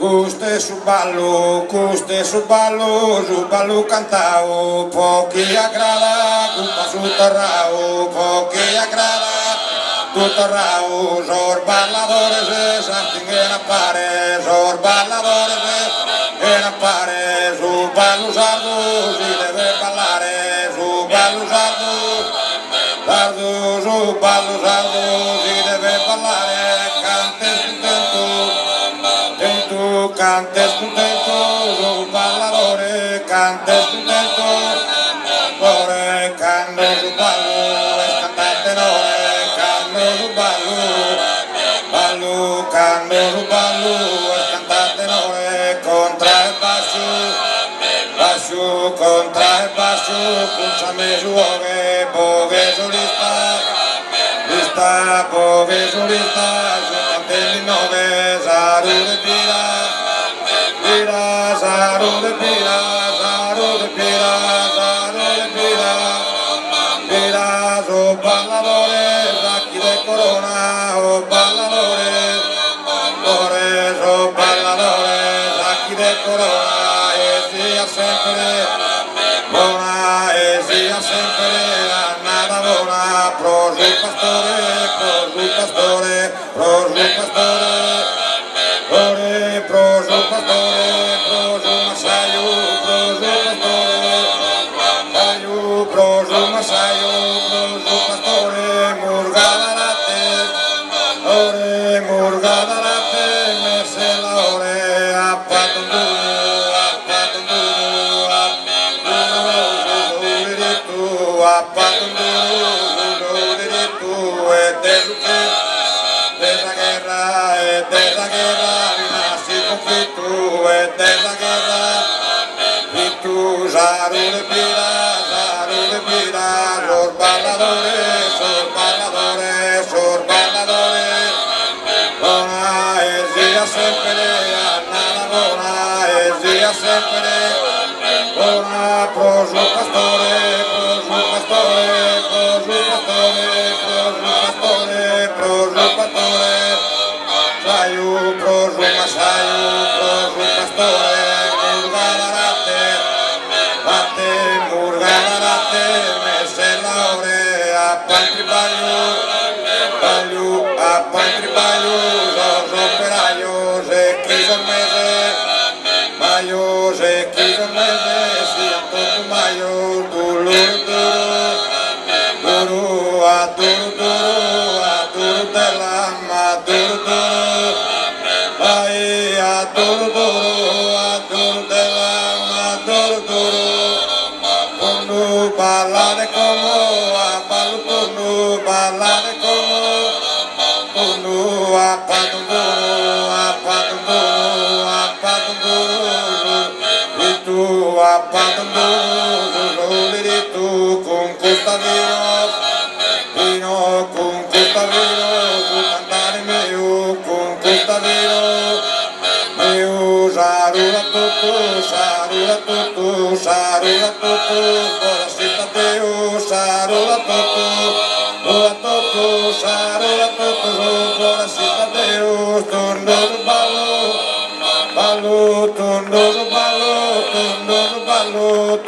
Custe su ballo cantao, pochi agrada, culpa su terrao, pochi agrada, tu terrao, sor balladores, en apare, sor balladores, en apare, su ballo sardo, si deve ballare, su ballo sardo, su ballo sardo, si deve ballare, cantes contento, su balladore, cantes contento, ore, canno su ballo, es cantante nore, canno su ballo, canno su ballo, es cantante nore, contra el basso, contra el basso, pulsame su bogue solista, bogue solista, su cantelli nove, saru de pira, saru de pira, so balladores, aquí de corona, oh balladores, so balladores, aquí de corona, es día sempre, buona, es día sempre, nada buona, pro su pastore, pro su pastore, ore, pro su pastore, pro su masaio, pro su masaio, pro su pastore, murgada latte, mese la ore, della guerra, rimasti conflitto, e della guerra, e tu saru de pira, sor balladore, buona, e sia sempre, nada buona, e sia sempre, buona, pro su pastore, saio, pro su pastore, murgada latte, messe laure, a pantribaglio, so operaio, se chi son mese, maio, se chi son mese, si tutto maio, duro, a duro della, ma duro, ai, a duro della, ma duro, torno ballare como, a ballo torno ballare como, torno a padondoro, e tu a padondoro, e tu con costa vino, con cantare mio, con costa vino, mio, saru a tutto, buona sera Deo, saru a tutto, buona sera Deo, torno sul ballo, torno sul ballo,